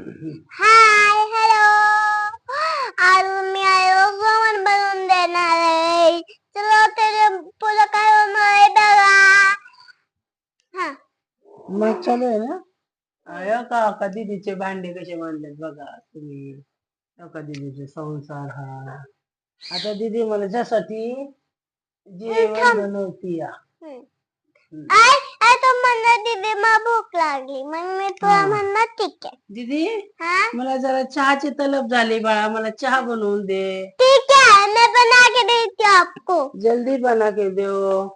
Hi hello. आज मी जेवण बनवून देणार आहे. चला तर पुढं काय होणार आहे बघा. हा मग चालू आहे ना. अयो का दीदीचे भांडे कसे मांडलेत बघा तुम्ही. का दीदीचे संसार हा. आता दीदी मला ज्यासाठी जेवण थांब. बनवती या. आय आय तो म्हणला दीदी मला भूक लागली मग मी तुला म्हणलं ठीक आहे. दीदी हाँ मला जरा चहाची तलब झाली बाळा, मला चहा बनवून दे. ठीक है मैं बना के देती हूँ आपको. जल्दी बना के दो.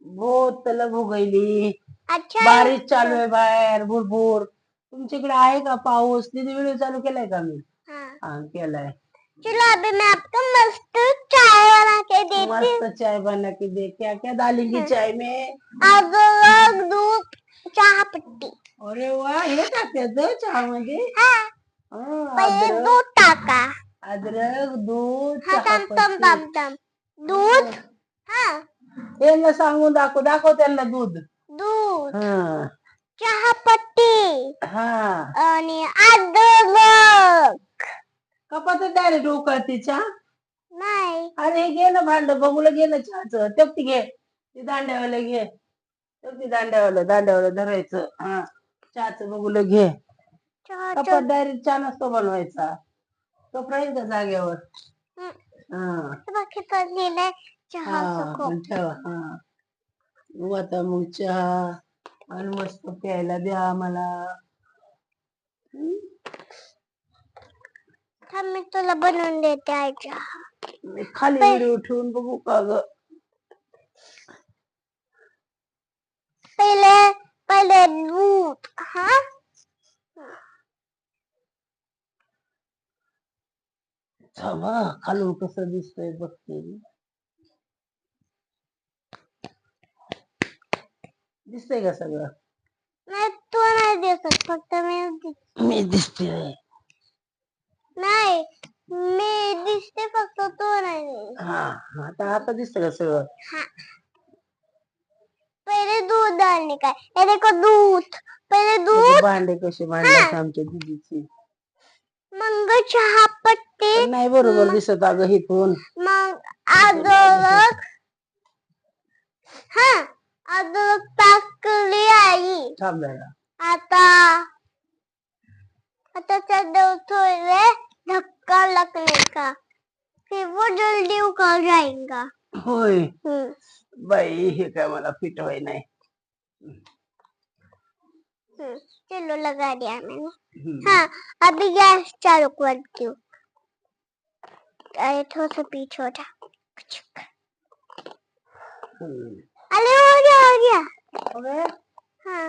बहुत तलब हो गईली. अच्छा बारिश चालू आहे बाहेर भुरभुर. तुमच्याकडे आहे का पाऊस? दीदी व्हिडिओ चालू केलाय का मी? हाँ केलाय. चलो अभी मैं आपको मस्त चाय बना के देती हूँ. मस्त चाय बना के दे. क्या क्या डालेंगी चाय में? अदरक दूध चहा पत्ती. अरे वाह, हे टाकतात चहा मध्ये? हाँ पहिले अद्रक दूध टाका. अद्रक दूध हाँ चहा तम दूध. हाँ त्यांना सांगून दाखव त्यांना दूध. दूध हा चहा पत्ती हा आणि अद्रक. कपात डायरेक्ट उकळते चहा. नाही अरे घे ना भांड बघूला, घे ना चहाचं. तेवढी घे, ती दांड्यावाला घे. तेवढी दांड्यावाला धरायचं. हा चहाचं बघूला घे. कपात डायरेक्ट चहा नसतो बनवायचा, तो राहील का जाग्यावर. हा चहा पण ठेवा. हा मग आता मग चहा आणि मस्त प्यायला द्या मला. थांब मी तुला बनवून देते आहे चहा. मी खाली व्हिडिओ ठेवून बघू का ग? पहिले पहिले दूध. हा थांबा, खालून कसं दिसतंय बघते. दिसतंय का सगळं? नाही तू नाही दिसत, फक्त मी दिसते. नाही मी दिसते फक्त तू नाही. हा आता दिसतंय का सगळं? हा पहिले दूध डालने का. ये देखो दूध. पहिले दूध भांडे कसे मांडल्यात आमच्या दीदीची. मग चहा पत्ती. नाही बरोबर दिसत अगं इथून. मग अद्रक. हा अद्रक टाकली आई. थांब जरा. आता थोड़े धक्का लगने का, फिर वो जल्दी उकळ जाएगा. होय बाई, हे काय मला पिटवाय नाही. चलो लगा दिया मैंने. हाँ अभी गैस चालू करती हूँ. अरे थोड़ा सा पीछे हो जा. अरे हो गया. हाँ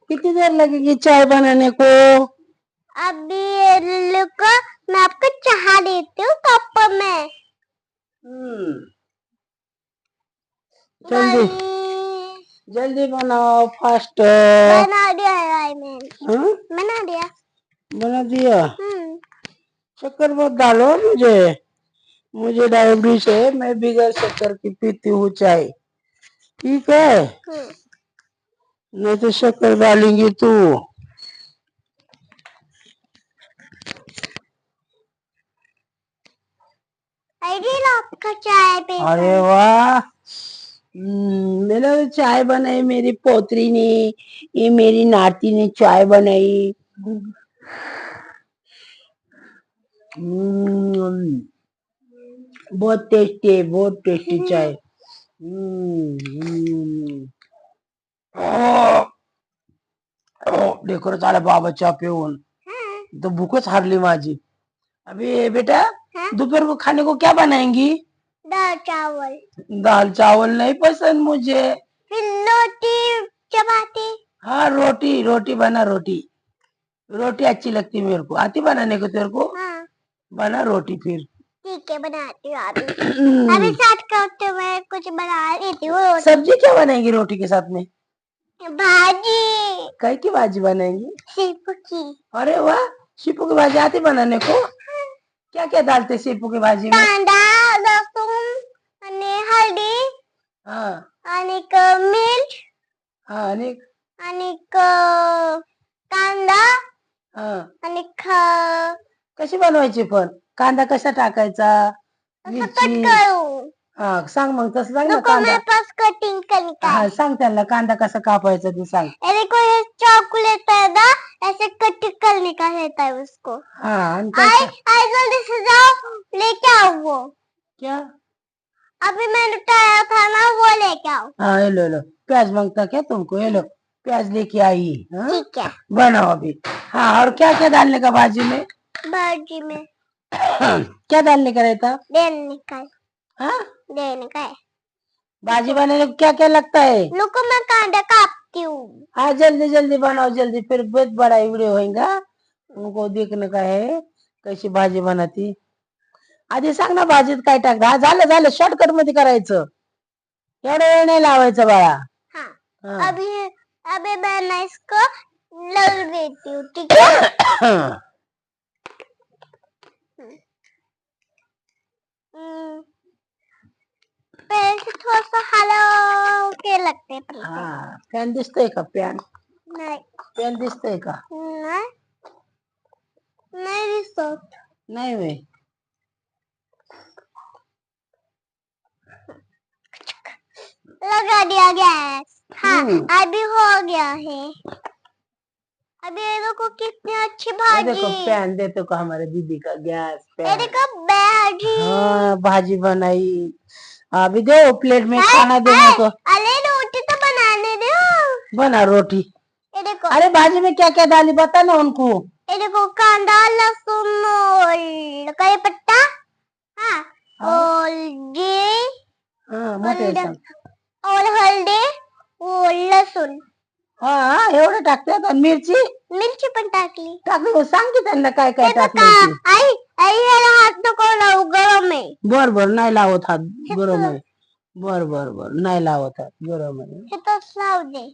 किती देर लगेगी चाय बनाने को? अभी रुको, मैं आपको चाह देती हूँ कप में. जल्दी जल्दी बनाओ, फास्ट. बना दिया है मैंने. बना दिया. शक्कर बहुत डालो. मुझे डायबिटीज है, मैं बगैर शक्कर की पीती हूँ चाय. ठीक है, नहीं तो शक्कर डालेंगी तू. आपका चाय पे. अरे वाह, मेरा चाय बनाई मेरी पोतरी ने. ये मेरी नाती ने चाय बनाई. बहुत टेस्टी चाय. देखो चाला बाबा चहा पिऊन तो भूखच हारली माझी. अभी बेटा दोपहर को खाने को क्या बनाएंगी? दाल चावल. दाल चावल नहीं पसंद मुझे. फिर रोटी चपाती. हाँ रोटी बना. रोटी अच्छी लगती मेरे को. आती बनाने को तेरे को? हाँ बना रोटी फिर. ठीक है बनाती हूँ. अभी साथ करते हुए कुछ बना लेती हूँ. सब्जी क्या बनाएंगी रोटी के साथ में? भाजी. कई की भाजी बनाएंगी? सीपू की. अरे वाह, सीपू की भाजी आती बनाने को? क्या क्या डालते सीपू की भाजी में? कांदा लसूण आणि हळदी. हाँ आणि मिर्च. हाँ. आणि कांदा आणि खा. कशी बनवायची पण कांदा कसा टाकायचा असं कट मिरची करू. सांग मग तसं सांग ना नको कांदा मेरे पास कटिंग करने का है. सांग त्यांना कांदा कसा कापायचा ते सांग अरे कोई चॉकलेट है ना ऐसे कटिंग करने का रहता है उसको. आणि आई आई जल्दी से जाओ लेके आओ वो. क्या अभी मैंने उठाया था ना वो लेके आओ. हाँ ये लो लो प्याज मांगता क्या तुमको ये लो प्याज लेके आई ठीक है. बनाओ अभी हाँ और क्या क्या डालने का भाजी में भाजी में क्या डालने का रहता देने का है. हाँ देने का है. भाजी बनाने को क्या क्या लगता है रुको मैं कांदा काटती हूँ. हाँ जल्दी जल्दी बनाओ जल्दी फिर बहुत बड़ा वीडियो होगा उनको देखने का है कशी भाजी बनाती आधी सांग ना भाजीत काय टाकतं हा झालं झालं शॉर्टकट मध्ये करायचं एवढा वेळ नाही लावायचं बाळा हाँ. हाँ. अभी अभी मैं इसको लग देती हूँ. ठीक है. पहले से थोड़ा सा हलवा के लगते हैं. हा पॅन दिसतोय का पॅन नहीं पॅन दिसतोय का नहीं नहीं दिसत. नाही वे लगा दिया गैस. हाँ अभी हो गया है. अभी ये देखो कितनी अच्छी ये भाजी. देखो पैन देखो का हमारे दीदी का गैस ये पैन देखो भाजी. हाँ भाजी बनाई अभी दो प्लेट में खाना देने को अरे रोटी तो बनाने दो. बना रोटी ये देखो. अरे भाजी में क्या क्या डाली बता ना उनको ये देखो कांदा लहसुन और करी पत्ता. हाँ और ये हाँ मोठे सांग और हल्दी और लहसुन. हा एवढं टाकतात आणि मिरची मिरची पण टाकली. टाकली सांग की त्यांना काय काय हे बघा, टाकलं ते. आई आई ह्याला हात नको लावू गरम आहे. बर बर नाही लावत हात गरम आहे बर बर बर नाही लावत हात गरम आहे हे तस लावू दे.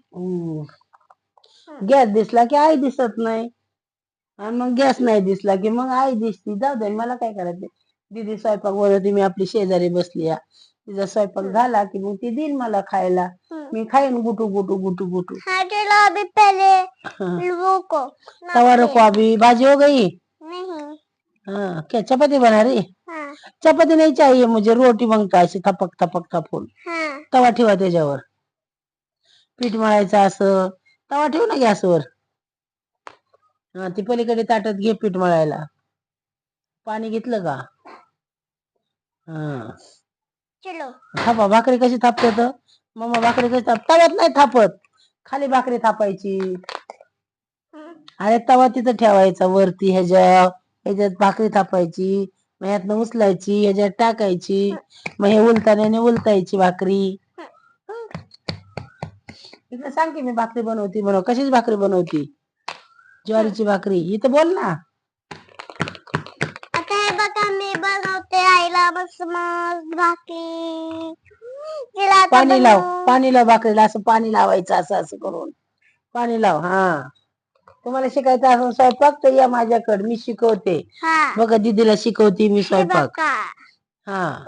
गॅस दिसला की आई दिसत नाही आणि मग गॅस नाही दिसला की मग आई दिसती जाऊ दे मला काय करायचं दीदी स्वयंपाक बनवते मी आपली शेजारी बसली या तिचा स्वयंपाक झाला की मग ती देईन मला खायला मी खाईन गुटू गुटू गुटू गुटू हाँ चलो अभी पहले वो को तवा रखो अभी भाजी हो गई नहीं. हाँ क्या चपाती बना रही हाँ चपाती नहीं चाहिए मुझे रोटी मांगता अशी थपक थपक थपून हाँ तवा ठेवा त्याच्यावर पीठ मळायचं असं तवा ठेव ना गॅसवर हा ती पलीकडे ताटात घे पीठ मळायला पाणी घेतलं का हा चलो. थापा भाकरी कशी थापतात मम्मा भाकरी कशी तव्यात नाही थापत खाली भाकरी थापायची अरे तवा तिथं ठेवायचा वरती ह्याच्यात भाकरी थापायची मग ह्यातनं उचलायची ह्याच्यात टाकायची मग हे उलताने उलतायची भाकरी इकडे सांग की मी भाकरी बनवती बनव कशीच भाकरी बनवती ज्वारीची भाकरी इथं बोल ना आता हे बघा मी बनवते आईला मस्त मस्त भाकरी. तिला आता पाणी लाव भाकरीला असं पाणी लावायचं असं असं करून पाणी लाव हा तुम्हाला शिकायचं असं स्वयंपाक तर या माझ्याकडे मी शिकवते हाँ बघा दीदीला शिकवते मी हे स्वयंपाक बघा. हा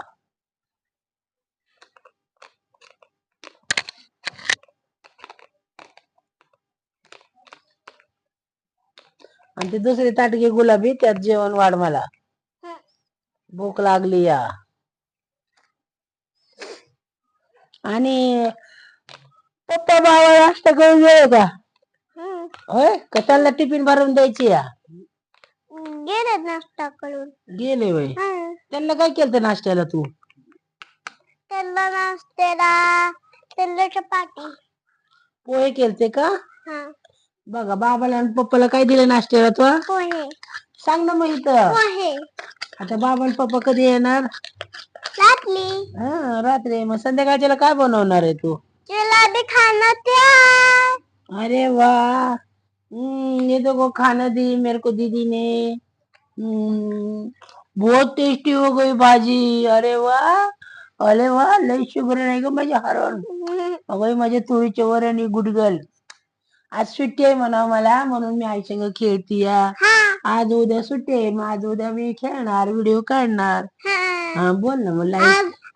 आणि ते दुसरी ताटकी गुलाबी त्यात जेवण वाढ मला भूक लागली या आणि पप्पा भावा नाश्ता करून गेले का होय का त्यांना टिफिन भरून द्यायची या गेले नाश्ता करून. गेले वय हाँ. त्यांना काय केलं नाश्त्याला तू त्यांना नाश्त्याला त्यांना चपाती. पोहे केलते का हाँ बघा बाबाला आणि पप्पाला काय दिलं नाश्त्याला तू पोहे. सांग ना मग इथं पोहे आता बाबा आणि पप्पा कधी येणार रातली. हा रात्री मग संध्याकाळच्याला काय बनवणार आहे तू चला अभी खाना तैयार. अरे वाह ये देखो खाना दी मेरे को दीदी ने बहुत टेस्टी हो गई भाजी अरे वाह लई शुगर नाही ग माझ्या हरण अगं माझ्या तुळीचे वरण गुडगल आज सुट्टी आहे म्हणा मला म्हणून मी आईसंग खेळती आज उद्या सुट्टी आहे मग आज उद्या मी खेळणार व्हिडिओ काढणार हा बोल ना मला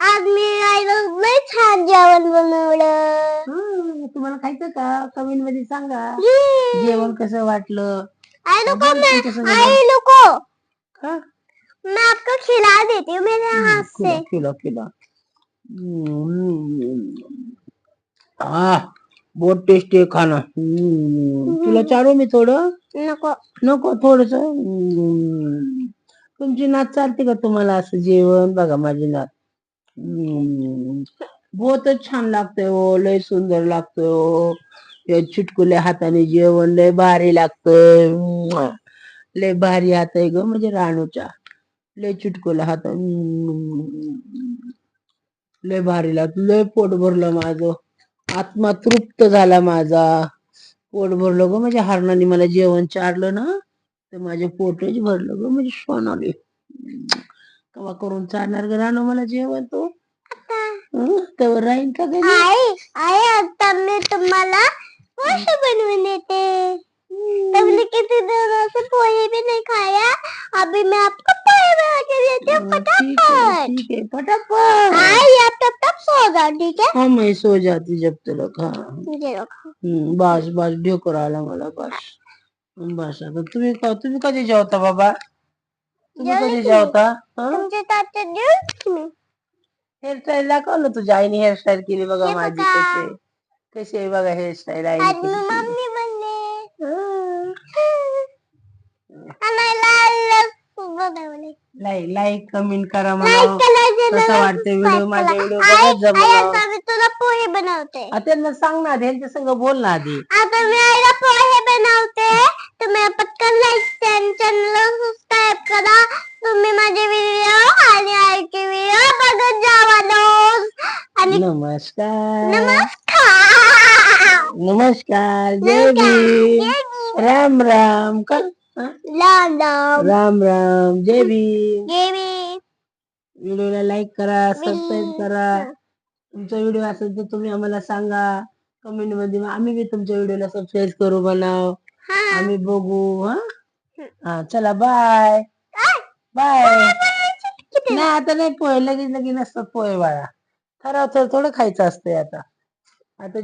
आज मी आईला लय छान जेवण बनवलं. तुम्हाला खायचं का कमेंट मध्ये सांगा जेवण कसं वाटलं आई रुको बोल मैं तुमच्या संग बोल. आई रुको का मैं आपको खिला देती हूँ मेरे हाथ से खिला खिला खिला. आ बहुत टेस्टी आहे खाना. तुला चारू मी थोडं. नको नको थोडस. तुमची नात चालते का तुम्हाला असं जेवण बघा माझी नात. बहुतच छान लागतंय हो लय सुंदर लागतंय हो. या चिटकुल्या हाताने जेवण लय भारी लागतंय. लय भारी हात आहे ग म्हणजे राणूच्या. लय चिटकुल्या हात लय भारी लागत. लय पोट भरलं माझं. आत्मा तृप्त झाला माझा. पोट भरलं ग म्हणजे हरणाने मला जेवण चारलं ना तर माझे पोटच भरलं ग म्हणजे सोनाली. कवा करून चालणार ग रानू मला जेवण तू. तर राहीन का घरी. आई आई आता मैं तुम्हाला पोहे बनवून देते तुमने किसी दिनों से पोहे भी नहीं खाया अभी मैं आपको पोहे बना के देती हूँ फटाफट ठीक है फटाफट. आई आप तब सो जाओ ठीक है हाँ मैं सो जाती जब तक. हाँ ये रखो बस बस ढेकर आला मला बस. बस आता तुम्ही कधी जेवता बाबा. तुम्ही कधी जेवता. तुमचे तात्या देऊ हेअरस्टाईल दाखव ना तुझ्या आईने हेअरस्टाईल केली बघा हे माझी. बघा. कशी आहे बघा हेअरस्टाईल आज आईने मी केली. मम्मी बनले आम्हाला बनवले लाईक कमेंट करा मला. लाईक करायचे कसा वाटते व्हिडिओ माझे व्हिडिओ बघत जा मला. आता मी तुला पोहे बनवते त्यांना सांग ना त्यांच्या संग बोल ना आधी. आता मी आईला पोहे बनवते तुम्ही पटकन लाईक आणि चॅनलला सबस्क्राईब करा तुम्ही माझे व्हिडिओ आणि आईचे व्हिडिओ बघत जावा रोज आणि नमस्कार नमस्कार नमस्कार जय भीम. राम राम का राम राम राम राम जय भीम. देवी व्हिडिओला लाईक करा सबस्क्राईब करा. तुमचा व्हिडिओ असेल तर तुम्ही आम्हाला सांगा कमेंट मध्ये. आम्ही बी तुमच्या व्हिडिओला सबस्क्राईब करू बनाव. आम्ही बघू. हा चला बाय बाय. नाही आता नाही पोहे लगेच लगेच नसतात पोहे बाळा. ठराव थोडं खायचं असतंय आता. आता